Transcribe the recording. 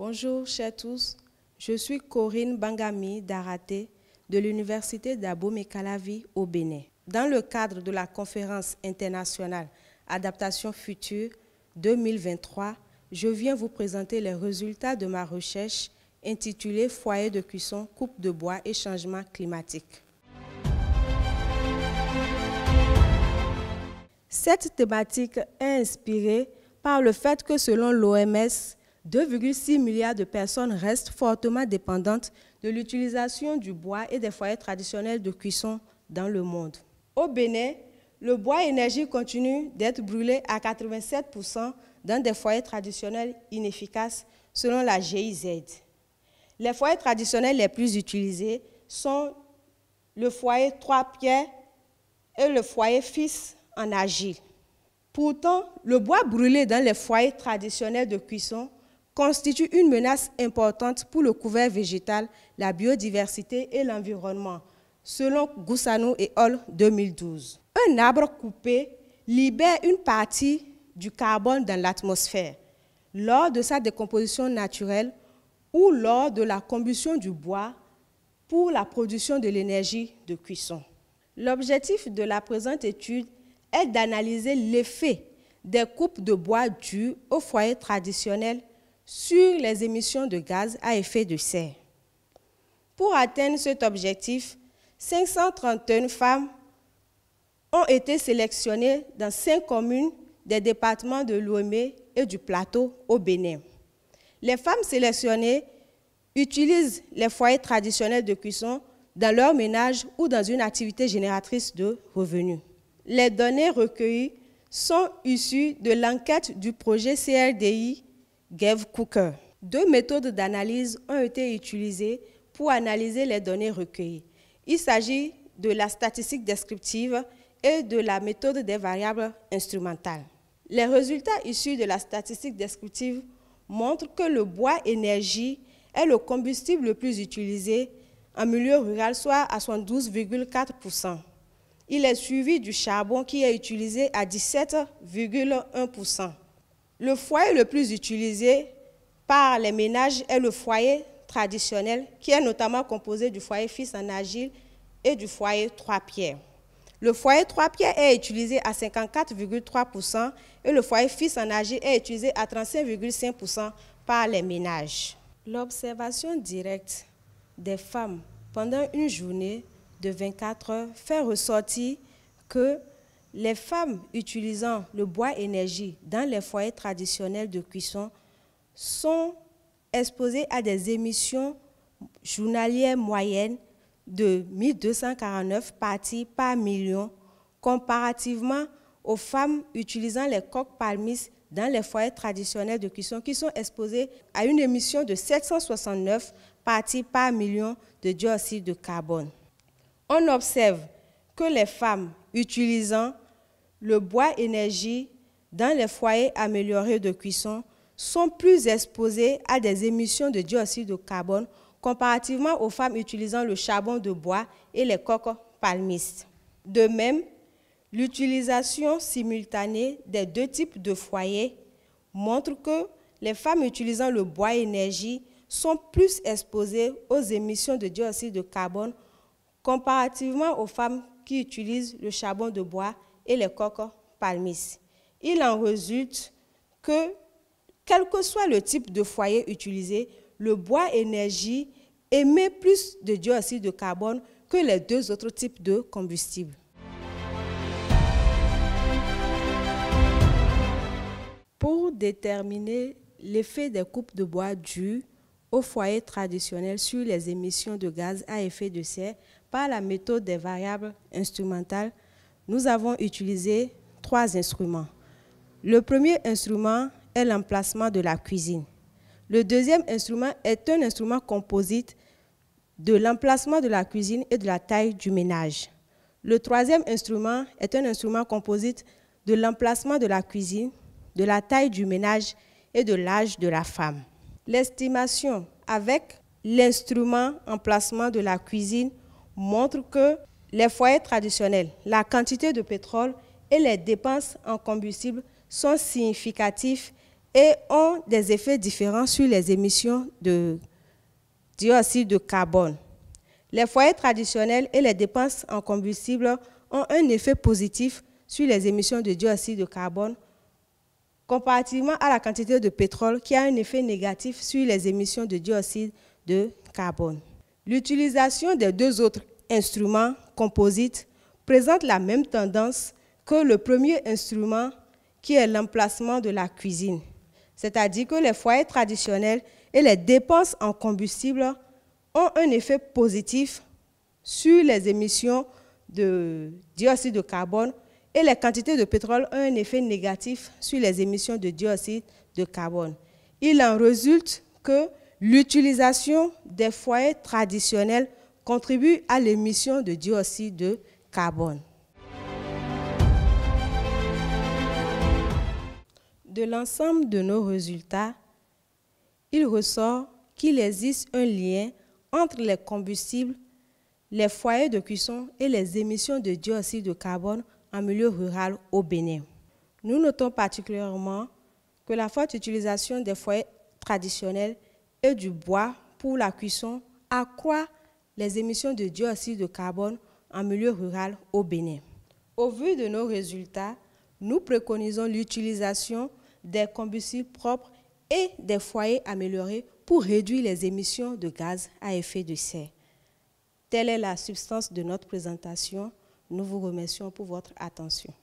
Bonjour chers tous, je suis Corinne Bangami Daraté de l'Université d'Abomey-Calavi au Bénin. Dans le cadre de la conférence internationale Adaptation future 2023, je viens vous présenter les résultats de ma recherche intitulée Foyer de cuisson, coupe de bois et changement climatique. Cette thématique est inspirée par le fait que selon l'OMS, 2,6 milliards de personnes restent fortement dépendantes de l'utilisation du bois et des foyers traditionnels de cuisson dans le monde. Au Bénin, le bois énergie continue d'être brûlé à 87% dans des foyers traditionnels inefficaces selon la GIZ. Les foyers traditionnels les plus utilisés sont le foyer 3 pierres et le foyer fils en argile. Pourtant, le bois brûlé dans les foyers traditionnels de cuisson constitue une menace importante pour le couvert végétal, la biodiversité et l'environnement, selon Goussano et Hall 2012. Un arbre coupé libère une partie du carbone dans l'atmosphère lors de sa décomposition naturelle ou lors de la combustion du bois pour la production de l'énergie de cuisson. L'objectif de la présente étude est d'analyser l'effet des coupes de bois dues aux foyers traditionnels sur les émissions de gaz à effet de serre. Pour atteindre cet objectif, 531 femmes ont été sélectionnées dans 5 communes des départements de Lomé et du Plateau au Bénin. Les femmes sélectionnées utilisent les foyers traditionnels de cuisson dans leur ménage ou dans une activité génératrice de revenus. Les données recueillies sont issues de l'enquête du projet CRDI Gave Cooker. 2 méthodes d'analyse ont été utilisées pour analyser les données recueillies. Il s'agit de la statistique descriptive et de la méthode des variables instrumentales. Les résultats issus de la statistique descriptive montrent que le bois énergie est le combustible le plus utilisé en milieu rural, soit à 72,4%. Il est suivi du charbon qui est utilisé à 17,1%. Le foyer le plus utilisé par les ménages est le foyer traditionnel, qui est notamment composé du foyer fils en argile et du foyer 3 pierres. Le foyer 3 pierres est utilisé à 54,3% et le foyer fils en argile est utilisé à 35,5% par les ménages. L'observation directe des femmes pendant une journée de 24 heures fait ressortir que les femmes utilisant le bois énergie dans les foyers traditionnels de cuisson sont exposées à des émissions journalières moyennes de 1249 parties par million, comparativement aux femmes utilisant les coques palmistes dans les foyers traditionnels de cuisson qui sont exposées à une émission de 769 parties par million de dioxyde de carbone. On observe que les femmes utilisant le bois énergie dans les foyers améliorés de cuisson sont plus exposées à des émissions de dioxyde de carbone comparativement aux femmes utilisant le charbon de bois et les coques palmistes. De même, l'utilisation simultanée des 2 types de foyers montre que les femmes utilisant le bois énergie sont plus exposées aux émissions de dioxyde de carbone comparativement aux femmes qui utilisent le charbon de bois et les coques palmistes. Il en résulte que, quel que soit le type de foyer utilisé, le bois énergie émet plus de dioxyde de carbone que les 2 autres types de combustibles. Pour déterminer l'effet des coupes de bois dues aux foyers traditionnels sur les émissions de gaz à effet de serre par la méthode des variables instrumentales, nous avons utilisé 3 instruments. Le premier instrument est l'emplacement de la cuisine. Le deuxième instrument est un instrument composite de l'emplacement de la cuisine et de la taille du ménage. Le troisième instrument est un instrument composite de l'emplacement de la cuisine, de la taille du ménage et de l'âge de la femme. L'estimation avec l'instrument emplacement de la cuisine montre que les foyers traditionnels, la quantité de pétrole et les dépenses en combustible sont significatifs et ont des effets différents sur les émissions de dioxyde de carbone. Les foyers traditionnels et les dépenses en combustible ont un effet positif sur les émissions de dioxyde de carbone, comparativement à la quantité de pétrole qui a un effet négatif sur les émissions de dioxyde de carbone. L'utilisation des deux autres instruments composites présente la même tendance que le premier instrument qui est l'emplacement de la cuisine. C'est-à-dire que les foyers traditionnels et les dépenses en combustible ont un effet positif sur les émissions de dioxyde de carbone et les quantités de pétrole ont un effet négatif sur les émissions de dioxyde de carbone. Il en résulte que l'utilisation des foyers traditionnels contribue à l'émission de dioxyde de carbone. De l'ensemble de nos résultats, il ressort qu'il existe un lien entre les combustibles, les foyers de cuisson et les émissions de dioxyde de carbone en milieu rural au Bénin. Nous notons particulièrement que la forte utilisation des foyers traditionnels et du bois pour la cuisson accroît les émissions de dioxyde de carbone en milieu rural au Bénin. Au vu de nos résultats, nous préconisons l'utilisation des combustibles propres et des foyers améliorés pour réduire les émissions de gaz à effet de serre. Telle est la substance de notre présentation. Nous vous remercions pour votre attention.